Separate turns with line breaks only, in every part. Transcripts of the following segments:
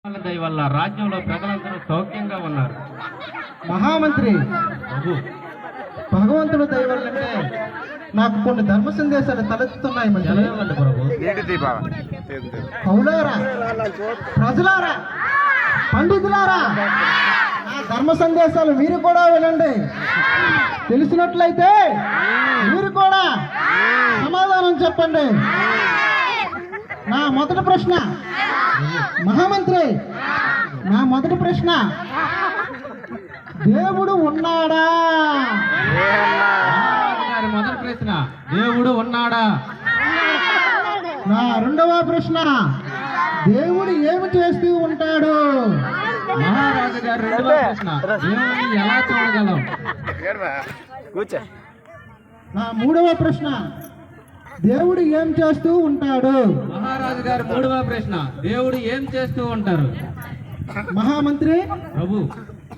దయ వల్ల రాజ్యంలో ప్రజలందరూ సౌఖ్యంగా ఉన్నారు.
మహామంత్రి భగవంతుడు దయ వల్లంటే నాకు కొన్ని ధర్మ సందేశాలు తలెత్తుతున్నాయి.
జలవండి ప్రభు.
కౌలారా, ప్రజలారా, పండితులారా, నా ధర్మ సందేశాలు మీరు కూడా వినండి. తెలిసినట్లయితే మీరు కూడా సమాధానం చెప్పండి. నా మొదటి ప్రశ్న, మహామంత్రి, నా మొదటి ప్రశ్న, దేవుడు ఉన్నాడా?
మొదటి ప్రశ్న, దేవుడు ఉన్నాడా?
నా రెండవ ప్రశ్న, దేవుడు ఏమి చేస్తూ ఉంటాడు?
మహారాజు గారు రెండవ ప్రశ్న, దేవుడిని ఎలా చూడగలం?
నా మూడవ ప్రశ్న, దేవుడు ఏం చేస్తూ ఉంటాడు?
మహారాజు గారు మూడవ ప్రశ్న, దేవుడు ఏం చేస్తూ ఉంటారు?
మహామంత్రి
ప్రభు,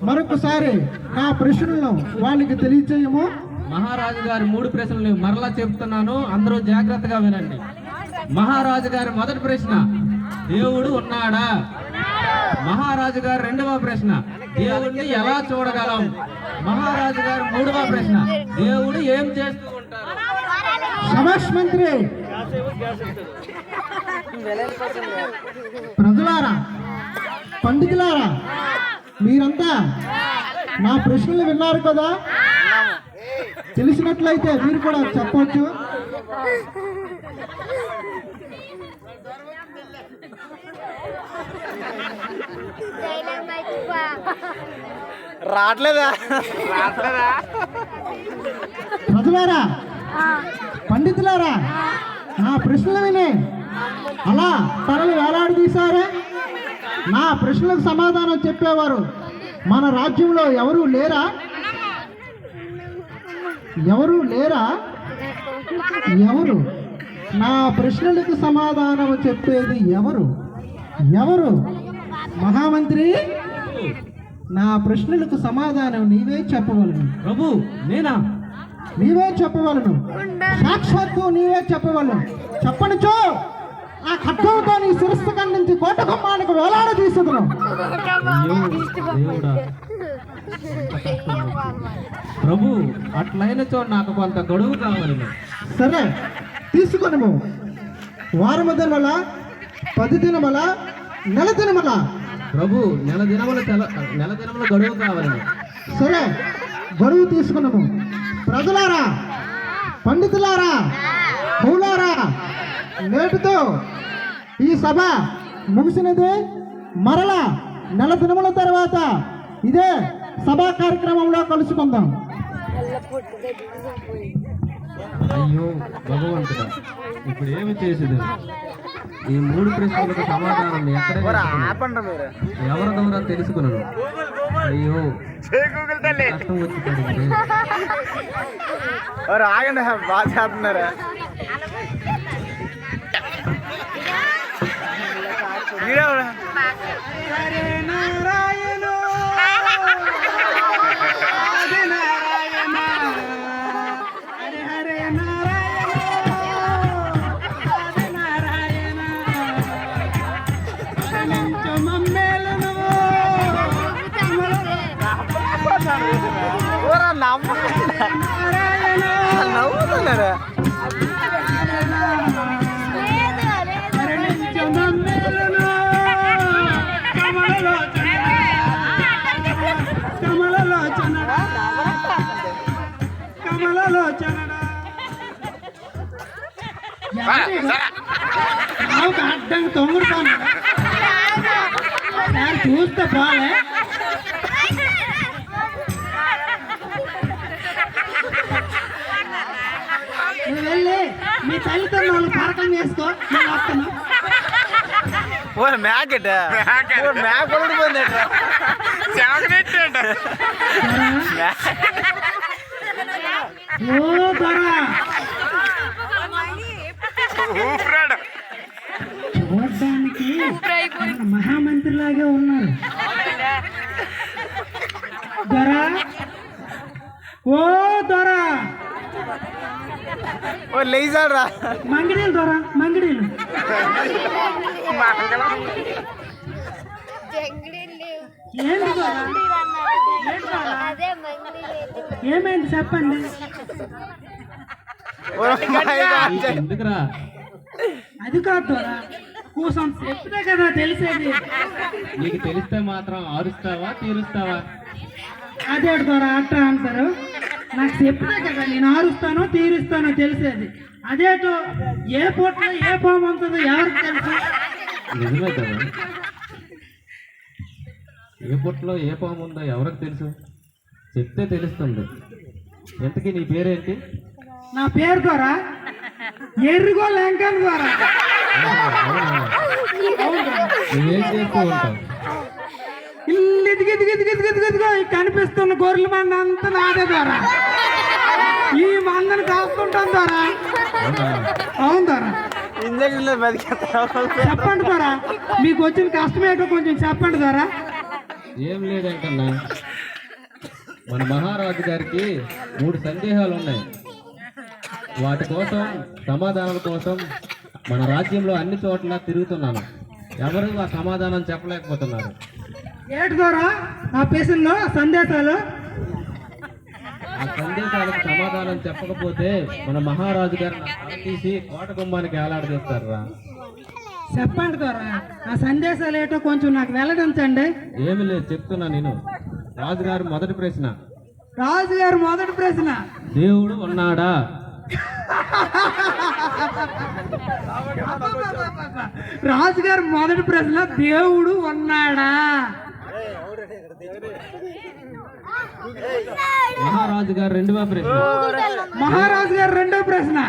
మరొకసారి నా ప్రశ్నలను వాళ్ళకి తెలియచేయము.
మహారాజు గారు మూడు ప్రశ్నలు మరలా చెప్తున్నాను, అందరూ జాగ్రత్తగా వినండి. మహారాజు గారి మొదటి ప్రశ్న, దేవుడు ఉన్నాడా? మహారాజు గారు రెండవ ప్రశ్న, దేవుడిని ఎలా చూడగలం? మహారాజు గారు మూడవ ప్రశ్న, దేవుడు ఏం చేస్తూ ఉంటారు?
శభాష్ మంత్రి. ప్రజలారా, పండితులారా, మీరంతా నా ప్రశ్నలు విన్నారు కదా? తెలిసినట్లయితే మీరు కూడా చెప్పవచ్చు.
రావట్లేదా?
ప్రజలారా, పండితులారా, నా ప్రశ్నలు విని అలా తరలు వేలాడదీశారా? నా ప్రశ్నలకు సమాధానం చెప్పేవారు మన రాజ్యంలో ఎవరు లేరా? ఎవరు లేరా? ఎవరు? నా ప్రశ్నలకు సమాధానం చెప్పేది ఎవరు? ఎవరు? మహామంత్రి, నా ప్రశ్నలకు సమాధానం నీవే చెప్పవలను.
ప్రభు, నేనా?
నీవే చెప్పవలను, సాక్షాత్తు నీవే చెప్పవలను. చెప్పనుచో ఆ ఖడ్గంతో నీ శిరస్సు ఖండించి కోట గుమ్మానికి వేలాడ తీసుకును.
ప్రభు, అట్లయినచో నాకు కొంత గడువు కావాలి.
సరే, తీసుకును. వారము దినముల, 10 దినముల, నెల దినముల?
ప్రభు, నెల దినముల గడువు కావాలని.
సరే, గడువు తీసుకున్నాము. ప్రజలారా, పండితులారా, కౌలారా, నేటితో ఈ సభ ముగిసినది. మరలా నెల దినముల తర్వాత ఇదే సభా కార్యక్రమంలో కలుసుకుందాం.
అయ్యో భగవంతుడా, ఇప్పుడు ఏమి చేసేది? ఈ మూడు ప్రశ్నలకు సమాధానం ఎక్కడ ఎవరి ద్వారా తెలుసుకున్నాను? అయ్యో, కష్టం వచ్చి పడింది.
ఆగండి, బాగా చేస్తున్నారా? నవ్వుతున్నారా?
అడ్డం తొంగుడుతాను చూస్తే బాలే. నువ్వు వెళ్ళి మీ తల్లితో వాళ్ళు పరకం చేసుకో, నేను వస్తాను.
మ్యాకెట్ మ్యాక్ కొడుకుపోయింది.
ఓ దొరా, చూడడానికి మహామంత్రి లాగే ఉన్నారు. దొరా, ఓ దొరా,
లేచాడు రా.
మంగిడీలు దొరా, మంగిడీలు. ఏంటి దొరా? ఏమైంది చెప్పండి.
ఎందుకురా?
అది కాదు దొరా, కూసం చెప్తే కదా తెలిసేది.
నీకు తెలిస్తే మాత్రం ఆరుస్తావా తీరుస్తావా?
అదేడు దొరా అట్లా అంటారు. నాకు చెప్తే కదా నేను ఆరుస్తానో తీరుస్తానో తెలిసేది. అదేటో ఏ పూటలో ఏ పాము ఉంటుందో ఎవరికి తెలుసు?
నిజమే కదా, ఏ పొట్లో ఏ పాము ఉందో ఎవరికి తెలుసు? చెప్తే తెలుస్తుంది. ఎంతకీ నీ పేరేంటి?
నా పేరు ద్వారా ఎర్రిగో లంకన్ ద్వారా.
నువ్వేం చేస్తూ ఉంటావు?
ఇల్లు ఇదిగిదిగిదిగిదిగిదిగిదిగో ఈ కనిపిస్తున్న గొర్రెల మంద అంతా నాదే ద్వారా. ఈ మందని కాస్తుంటాం ద్వారా. అవును ద్వారా.
ఇంజక్షన్లో బతికేస్తావు.
చెప్పండి ద్వారా, మీకు వచ్చిన కష్టమేటో కొంచెం చెప్పండి ద్వారా.
ఏం లేదంటన్నా, మన మహారాజు గారికి 3 సందేహాలు ఉన్నాయి. వాటి కోసం సమాధానాల కోసం మన రాజ్యంలో అన్ని చోట్ల తిరుగుతున్నాను. ఎవరు ఆ సమాధానం చెప్పలేకపోతున్నారు.
ఏటి ద్వారా ఆ పేషన్లో సందేశాలు?
ఆ సందేశాలకు సమాధానం చెప్పకపోతే మన మహారాజు గారు తీసి కోట గుమ్మానికి వేలాడదీస్తారా?
చెప్పండి ద్వారా, ఆ సందేశాలు ఏటో కొంచెం నాకు వెల్లడించండి.
ఏమి లేదు, చెప్తున్నా నేను. రాజుగారు మొదటి ప్రశ్న.
రాజుగారు మొదటి ప్రశ్న,
దేవుడు ఉన్నాడా?
రాజుగారు మొదటి ప్రశ్న, దేవుడు ఉన్నాడా?
మహారాజు గారు రెండవ ప్రశ్న.
మహారాజు గారు రెండో ప్రశ్న,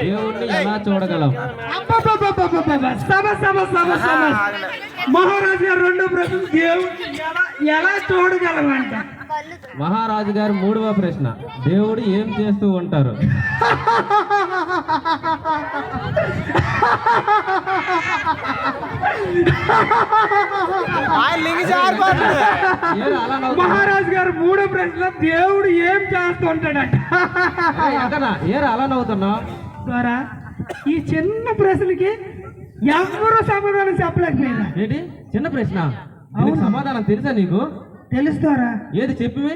దేవుణ్ణి ఎలా చూడగలం?
అబ్బబ్బబ్బబ్బబ్బబ్బ! సభ సభ సభ సభ. మహారాజు గారు రెండో ప్రశ్న, దేవుడిని ఎలా చూడగలమంట.
మహారాజు గారు మూడవ ప్రశ్న, దేవుడు ఏం చేస్తూ ఉంటారు? ఏరా అలా నవ్వుతున్నావ్?
మహారాజు గారు మూడో ప్రశ్న, దేవుడు ఏం చేస్తుంటాడట.
ఏరా అలా నవ్వుతున్నావు?
ద్వారా ఈ చిన్న ప్రశ్నకి ఎవరు సమాధానం చెప్పలేకపోయినా.
ఏంటి చిన్న ప్రశ్న? దీనికి సమాధానం తెలుసా నీకు?
తెలుస్తారా?
ఏది చెప్పివే?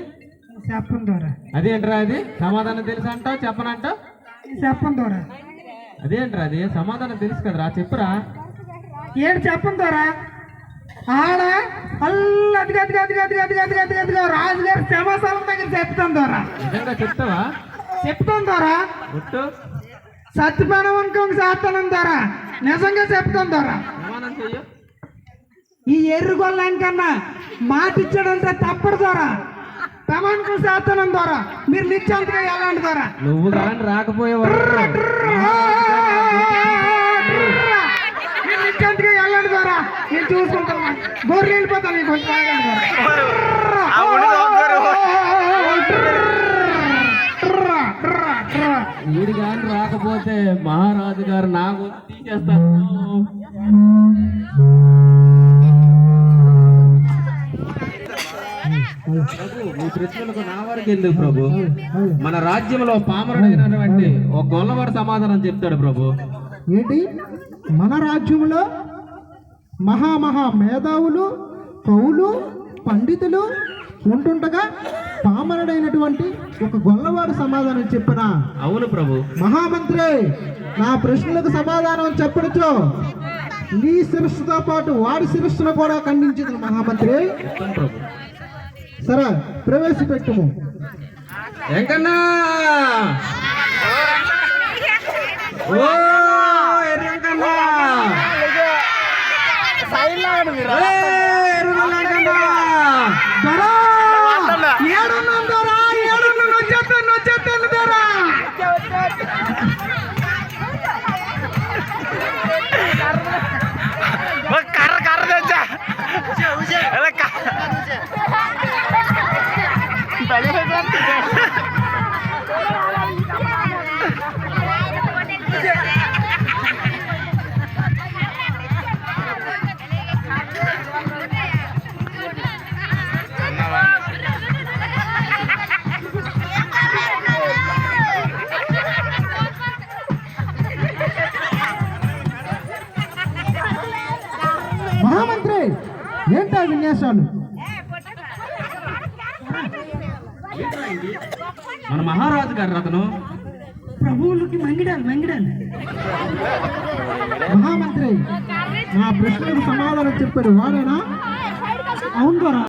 చెప్పండి ద్వారా.
అదేంట్రా అది? సమాధానం తెలుసా అంటావు, చెప్పనంటావు?
చెప్పండి ద్వారా.
అదేంట్రా అది? సమాధానం తెలుసు కదరా, చెప్పురా.
ఏడు చెప్పండి ద్వారా. ఆడ అల్లది గది గది గది గది గది గది గదిగా రాజుగారు సింహాసనం దగ్గర చెప్తాను ద్వారా.
నిజంగా చెప్తావా?
చెప్తాను ద్వారా.
గుట్టు
సత్యపానం అనుకోండి చేస్తాను ద్వారా. నిజంగా చెప్తాను ద్వారా.
సమాధానం చెయ్యు.
ఈ ఎర్రుగొల్లానికన్నా మాట ఇచ్చాడంటే తప్పడు ద్వారా. ప్రమాణకం చేస్తాను ద్వారా. మీరు నిశ్చంతగా వెళ్ళండి ద్వారా.
నువ్వు కానీ రాకపోయేవాడు.
మీరు నిశ్చంతగా వెళ్ళండి ద్వారా. నేను చూసుకుంటాను. గొర్రెలు వెళ్ళిపోతాను. నేను కొంచెం ఆగండి ద్వారా.
వీడు కానీ రాకపోతే మహారాజు గారు నాకు తీసేస్తారు. ప్రభు, మీ ప్రశ్నలకు నా వరకు ఎందుకు ప్రభు? మన రాజ్యంలో పామరుడైనటువంటి ఒక గొల్లవాడు సమాధానం చెప్తాడు ప్రభు.
ఏంటి? మన రాజ్యంలో మహా మేధావులు, కవులు, పండితులు ఉంటుండగా పామరుడైనటువంటి ఒక గొల్లవాడు సమాధానం చెప్పనా?
అవును ప్రభు.
మహామంత్రి, నా ప్రశ్నలకు సమాధానం చెప్పడుచో నీ శిరస్సుతో పాటు వాడి శిరస్సును కూడా ఖండించింది మహామంత్రి.
చెప్తాను ప్రభు.
సరే, ప్రవేశపెట్టుము.
వెంకన్నా, ఓ ఎర్రంకన్నా,
కర్ర కర్ర తెచ్చా
విన్యాసాలు.
మన మహారాజు గారు రథను
ప్రభువులకి మంగిడాలి
మహామంత్రి నా ప్రశ్నలకు సమాధానం చెప్పారు వాడేనా? అవును ద్వారా